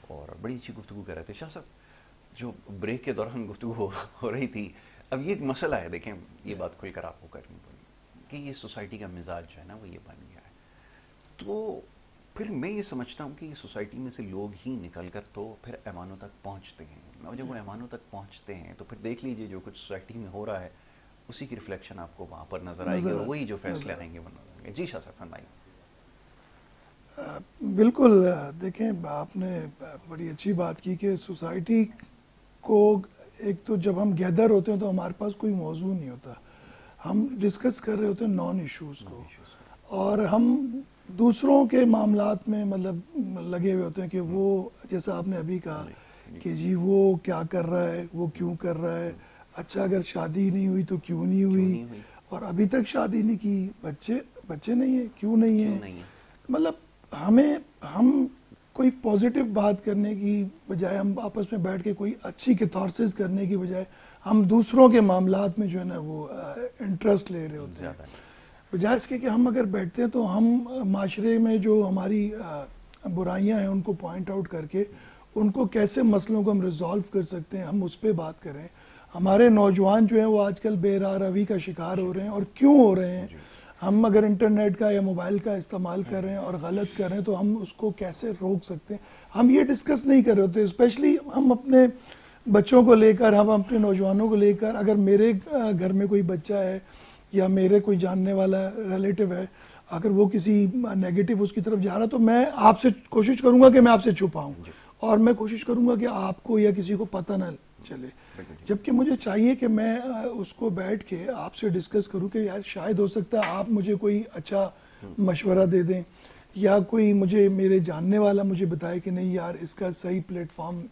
اور بڑی اچھی گفتگو کر رہے تھے. شاہ صاحب، جو بریک کے دوران گفتگو ہو رہی تھی، اب یہ ایک مسئلہ ہے، دیکھیں یہ بات کھل کر آپ کو کرنی پڑی کہ یہ سوسائٹی کا مزاج جو ہے نا، وہ یہ بن گیا ہے. تو پھر میں یہ سمجھتا ہوں کہ یہ سوسائٹی میں سے لوگ ہی نکل کر تو پھر ایوانوں تک پہنچتے ہیں، اور جب وہ ایوانوں تک پہنچتے ہیں تو پھر دیکھ لیجئے جو کچھ سوسائٹی میں ہو رہا ہے، اسی کی ریفلیکشن آپ کو وہاں پر نظر آئے گی، اور وہی جو فیصلے آئیں گے وہ نظر آئیں گے. جی شاہ صاحب فرمائیے. بالکل. دیکھیں، آپ نے بڑی اچھی بات کی کہ سوسائٹی کو ایک تو جب ہم گیدر ہوتے ہیں تو ہمارے پاس کوئی موضوع نہیں ہوتا، ہم ڈسکس کر رہے ہوتے ہیں نان ایشوز کو، اور ہم دوسروں کے معاملات میں مطلب لگے ہوئے ہوتے ہیں کہ وہ، جیسا آپ نے ابھی کہا کہ جی وہ کیا کر رہا ہے، وہ کیوں کر رہا ہے، اچھا اگر شادی نہیں ہوئی تو کیوں نہیں ہوئی، اور ابھی تک شادی نہیں کی, بچے نہیں ہیں, کیوں نہیں کیوں ہیں؟ نہیں ہے؟ مطلب ہم کوئی پازیٹیو بات کرنے کی بجائے, ہم آپس میں بیٹھ کے کوئی اچھی کیتھارسس کرنے کی بجائے ہم دوسروں کے معاملات میں جو ہے نا وہ انٹرسٹ لے رہے ہوتے ہیں, بجائے اس کے کہ ہم اگر بیٹھتے ہیں تو ہم معاشرے میں جو ہماری برائیاں ہیں ان کو پوائنٹ آؤٹ کر کے ان کو کیسے مسئلوں کو ہم ریزالو کر سکتے ہیں, ہم اس پہ بات کریں. ہمارے نوجوان جو ہیں وہ آج کل بے راہ روی کا شکار ہو رہے ہیں, اور کیوں ہو رہے ہیں؟ ہم اگر انٹرنیٹ کا یا موبائل کا استعمال کر رہے ہیں اور غلط کر رہے ہیں تو ہم اس کو کیسے روک سکتے ہیں, ہم یہ ڈسکس نہیں کر رہے ہوتے. اسپیشلی ہم اپنے بچوں کو لے کر, ہم اپنے نوجوانوں کو لے کر, اگر میرے گھر میں کوئی بچہ ہے یا میرے کوئی جاننے والا ریلیٹیو ہے, اگر وہ کسی نیگیٹو اس کی طرف جا رہا تو میں آپ سے کوشش کروں گا کہ میں آپ سے چھپاؤں, اور میں کوشش کروں گا کہ آپ کو یا کسی کو پتہ نہ چلے. جبکہ مجھے چاہیے کہ میں اس کو بیٹھ کے آپ سے ڈسکس کروں کہ یار شاید ہو سکتا ہے آپ مجھے کوئی اچھا مشورہ دے دیں, یا کوئی مجھے میرے جاننے والا مجھے بتائے کہ نہیں یار اس کا صحیح پلیٹ فارم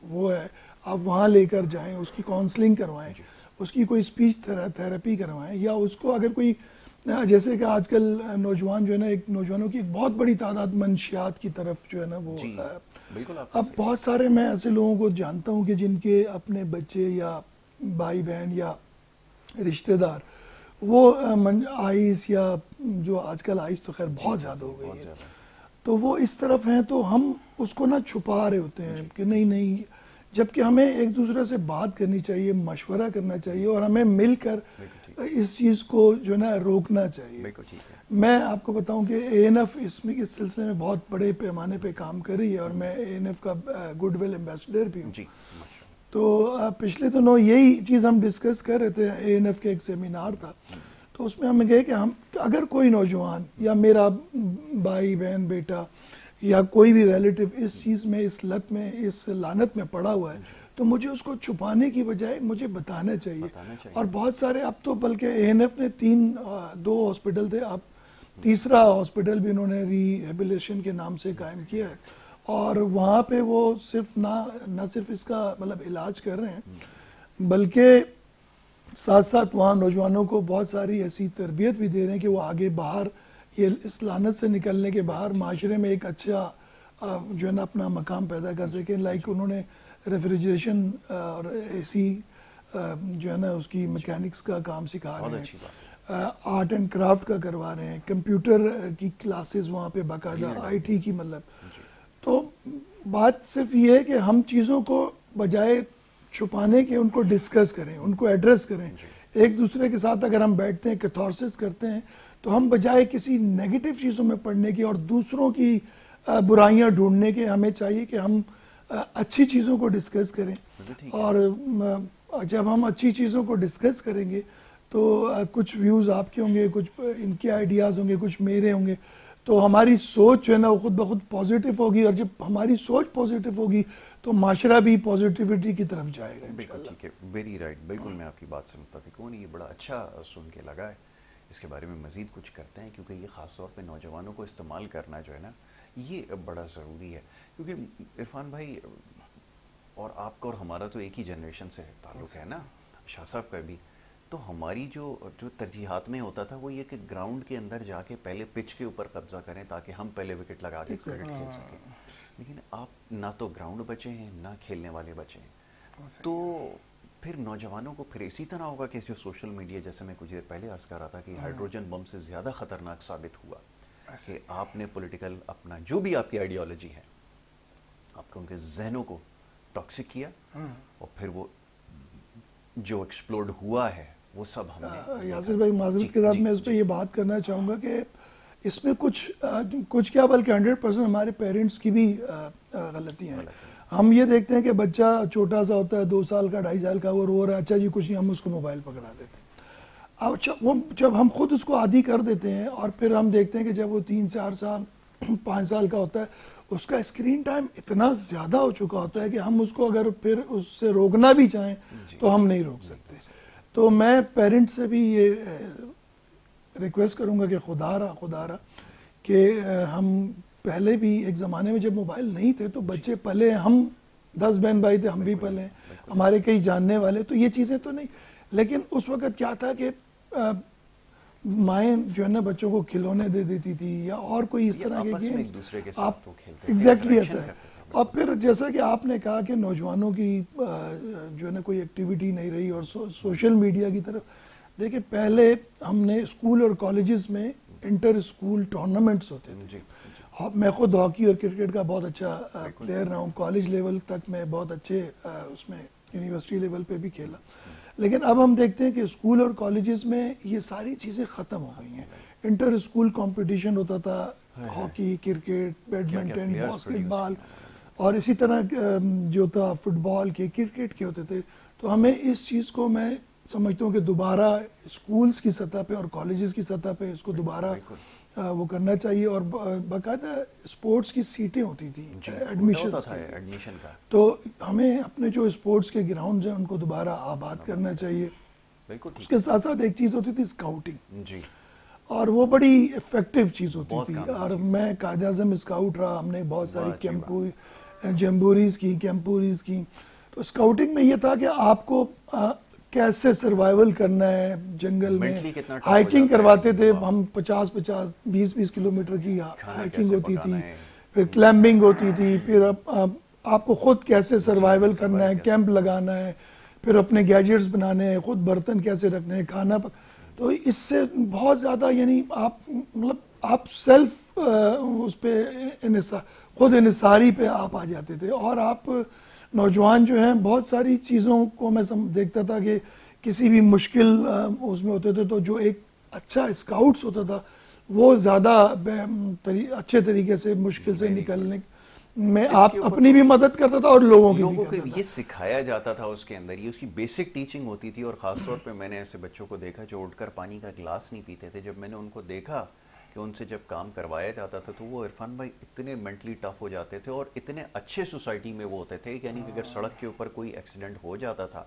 وہ ہے, آپ وہاں لے کر جائیں, اس کی کاؤنسلنگ کروائیں, اس کی کوئی اسپیچ تھراپی کروائیں, یا اس کو اگر کوئی, جیسے کہ آج کل نوجوان جو ہے نا, نوجوانوں کی ایک بہت بڑی تعداد منشیات کی طرف جو ہے نا وہ, اب بہت سارے میں ایسے لوگوں کو جانتا ہوں کہ جن کے اپنے بچے یا بھائی بہن یا رشتہ دار وہ آئس, یا جو آج کل آئس تو خیر بہت زیادہ ہو گئی ہے, تو وہ اس طرف ہیں, تو ہم اس کو نہ چھپا رہے ہوتے ہیں کہ نہیں, جبکہ ہمیں ایک دوسرے سے بات کرنی چاہیے, مشورہ کرنا چاہیے, اور ہمیں مل کر اس چیز کو جو ہے نا روکنا چاہیے. میں آپ کو بتاؤں کہ اے این ایف اس سلسلے میں بہت بڑے پیمانے پہ کام کر رہی ہے, اور میں اے این ایف کا گڈ ول ایمبیسڈر بھی ہوں. تو پچھلے دنوں یہی چیز ہم ڈسکس کر رہے تھے, اے این ایف کے ایک سیمینار تھا, تو اس میں ہم کہے کہ ہم اگر کوئی نوجوان یا میرا بھائی بہن بیٹا یا کوئی بھی ریلیٹیو اس چیز میں, اس لت میں, اس لعنت میں پڑا ہوا ہے, تو مجھے اس کو چھپانے کی بجائے مجھے بتانا چاہیے. اور بہت سارے, اب تو بلکہ اے این ایف نے 2 ہاسپٹل تھے, اب تیسرا ہاسپٹل بھی انہوں نے ری ہیبلیشن کے نام سے قائم کیا ہے, اور وہاں پہ وہ صرف نہ صرف اس کا مطلب علاج کر رہے ہیں, بلکہ ساتھ ساتھ وہاں نوجوانوں کو بہت ساری ایسی تربیت بھی دے رہے ہیں کہ وہ آگے باہر یہ اس لعنت سے نکلنے کے باہر معاشرے میں ایک اچھا جو ہے نا اپنا مقام پیدا کر سکیں. لائک انہوں نے ریفریجریشن اور اے سی جو ہے نا اس کی میکینکس کا کام سکھا رہے ہیں, آرٹ اینڈ کرافٹ کا کروا رہے ہیں, کمپیوٹر کی کلاسز وہاں پہ باقاعدہ, آئی ٹی کی, مطلب. تو بات صرف یہ ہے کہ ہم چیزوں کو بجائے چھپانے کے ان کو ڈسکس کریں, ان کو ایڈریس کریں, ایک دوسرے کے ساتھ اگر ہم بیٹھتے ہیں, کیتھارسس کرتے ہیں, تو ہم بجائے کسی نیگیٹو چیزوں میں پڑھنے کی اور دوسروں کی برائیاں ڈھونڈنے کے, ہمیں چاہیے کہ ہم اچھی چیزوں کو ڈسکس کریں. اور جب ہم اچھی چیزوں کو ڈسکس کریں گے تو کچھ ویوز آپ کے ہوں گے, کچھ ان کے آئیڈیاز ہوں گے, کچھ میرے ہوں گے, تو ہماری سوچ جو ہے نا وہ خود بخود پازیٹیو ہوگی, اور جب ہماری سوچ پازیٹیو ہوگی تو معاشرہ بھی پازیٹیوٹی کی طرف جائے گا. بالکل ٹھیک ہے, ویری رائٹ, بالکل میں آپ کی بات سے متفق ہوں. یہ بڑا اچھا سن کے لگا ہے, اس کے بارے میں مزید کچھ کرتے ہیں, کیونکہ یہ خاص طور پہ نوجوانوں کو استعمال کرنا جو ہے نا یہ بڑا ضروری ہے. کیونکہ عرفان بھائی اور آپ کا اور ہمارا تو ایک ہی جنریشن سے تعلق ہے نا, شاہ صاحب کا بھی, تو ہماری جو ترجیحات میں ہوتا تھا وہ یہ کہ گراؤنڈ کے اندر جا کے پہلے پچ کے اوپر قبضہ کریں تاکہ ہم پہلے وکٹ لگا کے کرکٹ کھیل سکیں. لیکن آپ نہ تو گراؤنڈ بچے ہیں, نہ کھیلنے والے بچے ہیں, تو پھر نوجوانوں کو پھر اسی طرح ہوگا کہ جو سوشل میڈیا, جیسے میں کچھ دیر پہلے عرض کر رہا تھا کہ ہائیڈروجن بم سے زیادہ خطرناک ثابت ہوا کہ آپ نے پولیٹیکل اپنا جو بھی آپ کی آئیڈیالوجی ہے, آپ کو ان کے ذہنوں کو ٹاکسک کیا, اور پھر وہ جو ایکسپلوڈ ہوا ہے وہ سب ہم نے. یاسر بھائی معذرت کے ساتھ میں اس پہ یہ بات کرنا چاہوں گا کہ اس میں کچھ کیا بلکہ 100% ہمارے پیرنٹس کی بھی غلطیاں ہیں. ہم یہ دیکھتے ہیں کہ بچہ چھوٹا سا ہوتا ہے, 2 سال کا, 2.5 سال کا, وہ رو رہا ہے, اچھا جی کچھ نہیں, ہم اس کو موبائل پکڑا دیتے ہیں. اب جب ہم خود اس کو عادی کر دیتے ہیں, اور پھر ہم دیکھتے ہیں کہ جب وہ 3, 4 سال, 5 سال کا ہوتا ہے, اس کا اسکرین ٹائم اتنا زیادہ ہو چکا ہوتا ہے کہ ہم اس کو اگر پھر اس سے روکنا بھی چاہیں تو ہم نہیں روک سکتے. تو میں پیرنٹس سے بھی یہ ریکویسٹ کروں گا کہ خدا رہا کہ ہم پہلے بھی ایک زمانے میں جب موبائل نہیں تھے تو بچے پلے, ہم 10 بہن بھائی تھے, ہم بھی پلے, ہمارے کئی جاننے والے, تو یہ چیزیں تو نہیں. لیکن اس وقت کیا تھا کہ مائیں جو ہے نا بچوں کو کھلونے دے دیتی تھی یا اور کوئی اس طرح کے آپس میں ایک دوسرے کے ساتھ وہ کھیلتے تھے، ایگزیکٹلی interaction ایسا ہے. کرتے تھے. اور پھر جیسا کہ آپ نے کہا کہ نوجوانوں کی جو ہے نا کوئی ایکٹیویٹی نہیں رہی اور سوشل میڈیا کی طرف دیکھیں. پہلے ہم نے اسکول اور کالجز میں انٹر اسکول ٹورنامنٹس ہوتے تھے. جی میں خود ہاکی اور کرکٹ کا بہت اچھا پلیئر رہا ہوں. کالج لیول تک میں بہت اچھے اس میں یونیورسٹی لیول پہ بھی کھیلا. لیکن اب ہم دیکھتے ہیں کہ اسکول اور کالجز میں یہ ساری چیزیں ختم ہو گئی ہیں. انٹر اسکول کمپٹیشن ہوتا تھا، ہاکی، کرکٹ، بیڈمنٹن، باسکٹ بال، اور اسی طرح جو تھا فٹ بال کے، کرکٹ کے ہوتے تھے. تو ہمیں اس چیز کو میں سمجھتا ہوں کہ دوبارہ اسکولز کی سطح پہ اور کالجز کی سطح پہ اس کو دوبارہ وہ کرنا چاہیے. اور باقاعدہ اسپورٹس کی سیٹیں ہوتی تھیں ایڈمیشن کا. تو ہمیں اپنے جو اسپورٹس کے گراؤنڈز ہیں ان کو دوبارہ آباد کرنا چاہیے. اس کے ساتھ ساتھ ایک چیز ہوتی تھی اسکاؤٹنگ، جی، اور وہ بڑی افیکٹو چیز ہوتی تھی. اور میں قائد اعظم اسکاؤٹ رہا. ہم نے بہت ساری جمبوریز کی. تو اسکاؤٹنگ میں یہ تھا کہ آپ کو کیسے سروائیول کرنا ہے جنگل میں. ہائکنگ کرواتے تھے ہم، 50-20 کلومیٹر کی ہائکنگ ہوتی تھی. پھر کلائمبنگ ہوتی تھی. پھر آپ کو خود کیسے سروائیول کرنا ہے، کیمپ لگانا ہے، پھر اپنے گیجٹس بنانے ہیں، خود برتن کیسے رکھنے ہیں، کھانا. تو اس سے بہت زیادہ یعنی آپ سیلف اس پہ خود انحصاری پہ آپ آ جاتے تھے. اور آپ نوجوان جو ہیں بہت ساری چیزوں کو میں دیکھتا تھا کہ کسی بھی مشکل اس میں ہوتے تھے تو جو ایک اچھا اسکاؤٹس ہوتا تھا وہ زیادہ اچھے طریقے سے مشکل سے نکلنے میں آپ اپنی بھی مدد کرتا تھا اور لوگوں کی بھی. یہ سکھایا جاتا تھا اس کے اندر، یہ اس کی بیسک ٹیچنگ ہوتی تھی. اور خاص طور پہ میں نے ایسے بچوں کو دیکھا جو اٹھ کر پانی کا گلاس نہیں پیتے تھے. جب میں نے ان کو دیکھا کہ ان سے جب کام کروایا جاتا تھا تو وہ عرفان بھائی اتنے مینٹلی ٹف ہو جاتے تھے اور اتنے اچھے سوسائٹی میں وہ ہوتے تھے. یعنی کہ اگر سڑک کے اوپر کوئی ایکسیڈنٹ ہو جاتا تھا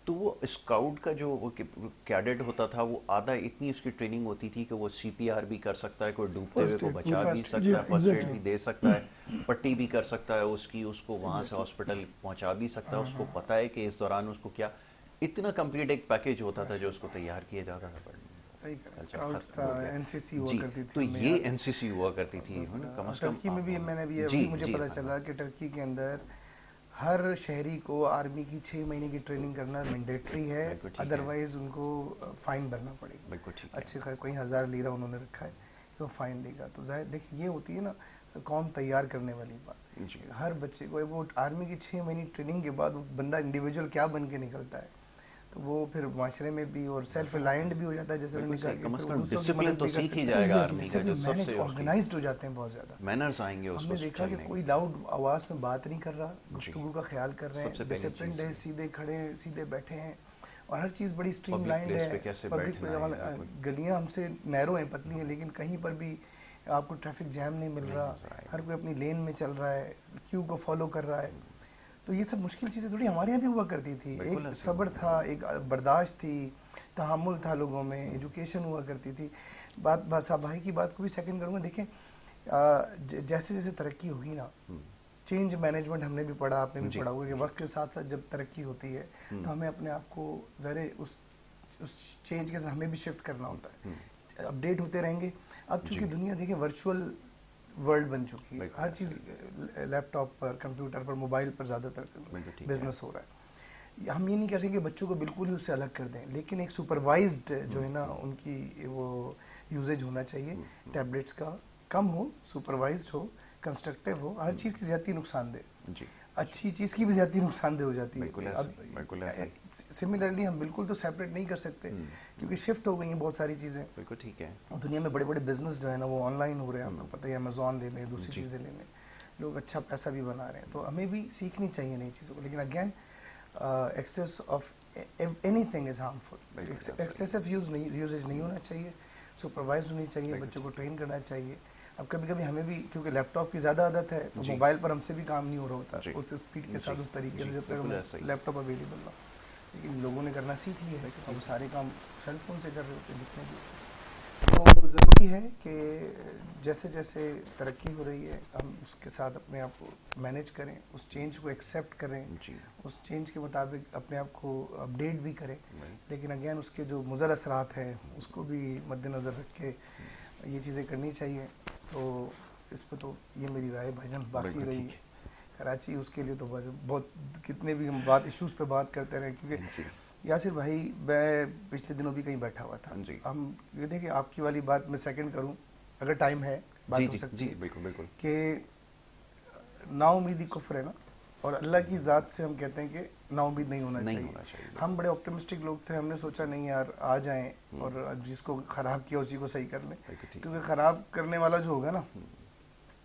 تو وہ اسکاؤٹ کا جو کیڈٹ ہوتا تھا وہ آدھا اتنی اس کی ٹریننگ ہوتی تھی کہ وہ سی پی آر بھی کر سکتا ہے، کوئی ڈوبتے ہوئے کو بچا بھی سکتا ہے، فرسٹ ایڈ بھی دے سکتا ہے، پٹی بھی کر سکتا ہے اس کی، اس کو وہاں سے ہاسپٹل پہنچا بھی سکتا ہے. اس کو پتا ہے کہ اس دوران اس کو کیا اتنا کمپلیٹ ایک پیکج ہوتا تھا جو اس کو تیار کیا جاتا تھا. تو یہ این سی سی ہوا کرتی تھی. کم از کم ٹرکی میں بھی میں نے بھی مجھے پتا چلا کہ ٹرکی کے اندر ہر شہری کو آرمی کی 6 مہینے کی ٹریننگ کرنا مینڈیٹری ہے، ادروائز ان کو فائن بھرنا پڑے گا. اچھے کوئی 1000 لیرہ انہوں نے رکھا ہے کہ وہ فائن دے گا. تو ظاہر دیکھیں یہ ہوتی ہے نا قوم تیار کرنے والی بات. ہر بچے کو وہ آرمی کی 6 مہینے ٹریننگ کے بعد وہ بندہ انڈیویجول کیا بن کے نکلتا ہے تو وہ پھر معاشرے میں بھی اور سیلف ریلائنٹ بھی ہو جاتا ہے. جیسے ڈسپلن تو سیکھ ہی جائے گا آرمی کا، جو سب سے آرگنائزڈ ہو جاتے ہیں بہت زیادہ. مینرز آئیں گے. ہم نے دیکھا کہ کوئی لاؤڈ آواز میں بات نہیں کر رہا، گفتگو کا خیال کر رہے ہیں، ڈسپلنڈ ہے، سیدھے کھڑے ہیں، سیدھے بیٹھے ہیں، اور ہر چیز بڑی اسٹریم لائنڈ ہے. پبلک گلیاں ہم سے نیرو ہیں، پتلی ہیں، لیکن کہیں پر بھی آپ کو ٹریفک جیم نہیں مل رہا، ہر کوئی اپنی لین میں چل رہا ہے، کیو کو فالو کر رہا ہے. تو یہ سب مشکل چیزیں تھوڑی ہمارے یہاں بھی ہوا کرتی تھی. ایک صبر تھا، ایک برداشت تھی، تحمل تھا لوگوں میں، ایجوکیشن ہوا کرتی تھی. بات صاحب بھائی کی بات کو بھی سیکنڈ کروں گا. دیکھیں جیسے جیسے ترقی ہوگی نا، چینج مینجمنٹ ہم نے بھی پڑھا، آپ نے بھی پڑھا ہوگا کہ وقت کے ساتھ ساتھ جب ترقی ہوتی ہے تو ہمیں اپنے آپ کو ذرا اس چینج کے ساتھ ہمیں بھی شفٹ کرنا ہوتا ہے، اپڈیٹ ہوتے رہیں گے. اب چونکہ دنیا دیکھیں ورچوئل ورلڈ بن چکی ہے، ہر چیز لیپ ٹاپ پر، کمپیوٹر پر، موبائل پر زیادہ تر بزنس ہو رہا ہے. ہم یہ نہیں کہہ سکتے کہ بچوں کو بالکل ہی اس سے الگ کر دیں، لیکن ایک سپروائزڈ جو ہے نا ان کی وہ یوزیج ہونا چاہیے. ٹیبلیٹس کا کم ہو، سپروائزڈ ہو، کنسٹرکٹیو ہو. ہر چیز کی زیادتی نقصان دہ، اچھی چیز کی بھی زیادتی نقصان دہ ہو جاتی ہے. سملرلی ہم بالکل تو سیپریٹ نہیں کر سکتے کیونکہ شفٹ ہو گئی ہیں بہت ساری چیزیں. بالکل ٹھیک ہے. دنیا میں بڑے بڑے بزنس جو ہے نا وہ آن لائن ہو رہے ہیں. آپ کو پتہ ہے امیزون لے لیں، دوسری چیزیں لے لیں، لوگ اچھا پیسہ بھی بنا رہے ہیں. تو ہمیں بھی سیکھنی چاہیے نئی چیزوں کو. لیکن again access of any thing is harmful. Excessive usage نہیں ہونا چاہیے، سپروائز ہونی چاہیے، بچوں کو ٹرین کرنا چاہیے. اب کبھی کبھی ہمیں بھی کیونکہ لیپ ٹاپ کی زیادہ عادت ہے تو موبائل پر ہم سے بھی کام نہیں ہو رہا ہوتا اس اسپیڈ کے ساتھ، اس طریقے سے جب تک ہمیں لیپ ٹاپ اویلیبل نہ. لیکن لوگوں نے کرنا سیکھ لیا ہے کہ اب سارے کام سیل فون سے کر رہے ہوتے ہیں جتنے بھی. تو ضروری ہے کہ جیسے جیسے ترقی ہو رہی ہے ہم اس کے ساتھ اپنے آپ کو مینیج کریں، اس چینج کو ایکسیپٹ کریں، جی اس چینج کے مطابق اپنے آپ کو اپڈیٹ بھی کریں، لیکن اگین اس کے جو مضر اثرات ہیں اس کو بھی مد نظر رکھ کے یہ چیزیں کرنی چاہیے. تو اس پہ تو یہ میری رائے بھائی جان. باقی رہی کراچی، اس کے لیے تو بہت کتنے بھی ہم ایشوز پہ بات کرتے رہے، کیونکہ یاسر بھائی میں پچھلے دنوں بھی کہیں بیٹھا ہوا تھا. ہم یہ دیکھیں آپ کی والی بات میں سیکنڈ کروں اگر ٹائم ہے، بات ہو سکتی ہے. بالکل بالکل. کہ نا امیدی کفر ہے نا، اور اللہ کی ذات سے ہم کہتے ہیں کہ نا امید نہیں ہونا چاہیے. ہم بڑے آپٹمسٹک لوگ تھے، ہم نے سوچا نہیں یار آ جائیں اور جس کو خراب کیا اسی کو صحیح کر لیں، کیونکہ خراب کرنے والا جو ہوگا نا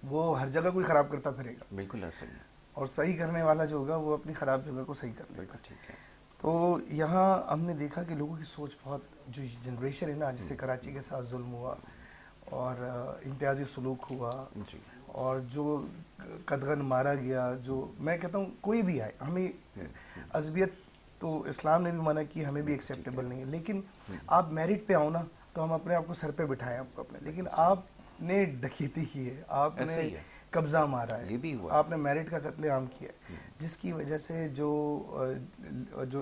وہ ہر جگہ کوئی خراب کرتا پھرے گا. بالکل ایسا ہی. اور صحیح کرنے والا جو ہوگا وہ اپنی خراب جگہ کو صحیح کر لے گا. تو یہاں ہم نے دیکھا کہ لوگوں کی سوچ بہت، جو جنریشن ہے نا جسے کراچی کے ساتھ ظلم ہوا اور امتیازی سلوک ہوا اور جو قدغن مارا گیا، جو میں کہتا ہوں کوئی بھی آئے، ہمیں عصبیت تو اسلام نے بھی منع کی، ہمیں بھی ایکسیپٹیبل نہیں ہے، لیکن آپ میرٹ پہ آؤ نا تو ہم اپنے آپ کو سر پہ بٹھائیں آپ کو اپنے. لیکن آپ نے ڈکیتی کی ہے، آپ نے قبضہ مارا ہے، آپ نے میرٹ کا قتل عام کیا ہے، جس کی وجہ سے جو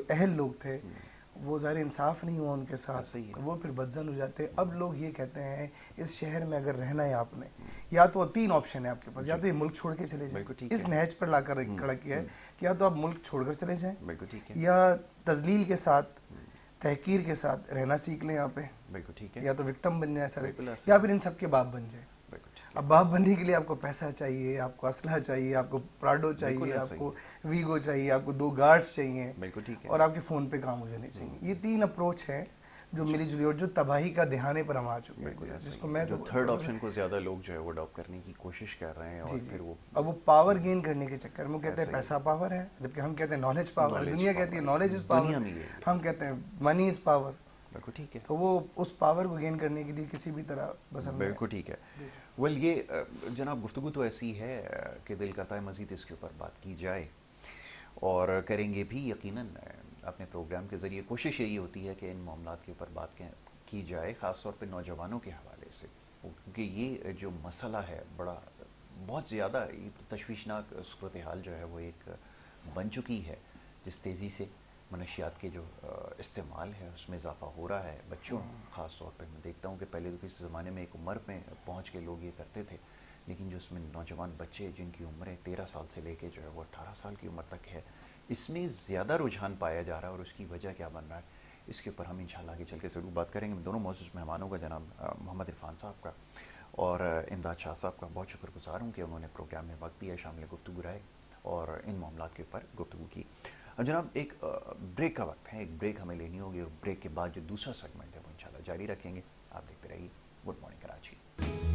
اہل لوگ تھے وہ ظاہر انصاف نہیں ہوا ان کے ساتھ، وہ پھر بدظن ہو جاتے. اب لوگ یہ کہتے ہیں اس شہر میں اگر رہنا ہے آپ نے، یا تو 3 آپشن ہے آپ کے پاس، یا تو یہ ملک چھوڑ کے چلے جائیں، اس نہج پر لا کر کھڑا کیا ہے کہ یا تو آپ ملک چھوڑ کر چلے جائیں، یا تذلیل کے ساتھ تحقیر کے ساتھ رہنا سیکھ لیں یہاں پہ، یا تو وکٹم بن جائیں سارے، یا پھر ان سب کے باپ بن جائیں. اب باپ بننے کے لیے آپ کو پیسہ چاہیے، آپ کو اسلحہ چاہیے، آپ کو پراڈو چاہیے، آپ کو ویگو چاہیے، آپ کو 2 گارڈز چاہیے، اور آپ کے فون پہ کام ہو جانے چاہیے. یہ 3 اپروچ ہیں جو ملی جلی اور جو تباہی کا دہانے پر ہم آ چکے ہیں، جس کو میں جو تھرڈ آپشن کو زیادہ لوگ جو ہے وہ اڈاپٹ کرنے کی کوشش کر رہے ہیں. اور پھر وہ اب وہ پاور گین کرنے کے چکر میں کہتے ہیں پیسہ پاور ہے، جبکہ ہم کہتے ہیں نالج پاور ہے. دنیا کہتی ہے نالج از پاور، ہم کہتے ہیں منی از پاور. ٹھیک ہے، تو وہ اس پاور کو گین کرنے کے لیے کسی بھی طرح بس ہم بالکل ٹھیک ہے. ویل یہ جناب گفتگو تو ایسی ہے کہ دل کرتا ہے مزید اس کے اوپر بات کی جائے، اور کریں گے بھی یقیناً. اپنے پروگرام کے ذریعے کوشش یہی ہوتی ہے کہ ان معاملات کے اوپر بات کی جائے، خاص طور پہ نوجوانوں کے حوالے سے، کیونکہ یہ جو مسئلہ ہے بہت زیادہ تشویشناک صورتحال جو ہے وہ ایک بن چکی ہے. جس تیزی سے منشیات کے جو استعمال ہے اس میں اضافہ ہو رہا ہے، بچوں خاص طور پہ میں دیکھتا ہوں کہ پہلے تو کسی زمانے میں ایک عمر میں پہنچ کے لوگ یہ کرتے تھے، لیکن جو اس میں نوجوان بچے جن کی عمریں 13 سال سے لے کے جو ہے وہ 18 سال کی عمر تک ہے، اس میں زیادہ رجحان پایا جا رہا ہے. اور اس کی وجہ کیا بن رہا ہے اس کے اوپر ہم انشاءاللہ آگے چل کے ضرور بات کریں گے. دونوں معزز مہمانوں کا، جناب محمد عرفان صاحب کا اور امداد شاہ صاحب کا بہت شکر گزار ہوں کہ انہوں نے پروگرام میں وقت دیا، شامل گفتگو رہے اور ان معاملات کے اوپر گفتگو کی. جناب ایک بریک کا وقت ہے، ایک بریک ہمیں لینی ہوگی، اور بریک کے بعد جو دوسرا سیگمنٹ ہے وہ انشاءاللہ جاری رکھیں گے. آپ دیکھتے رہیے گڈ مارننگ کراچی.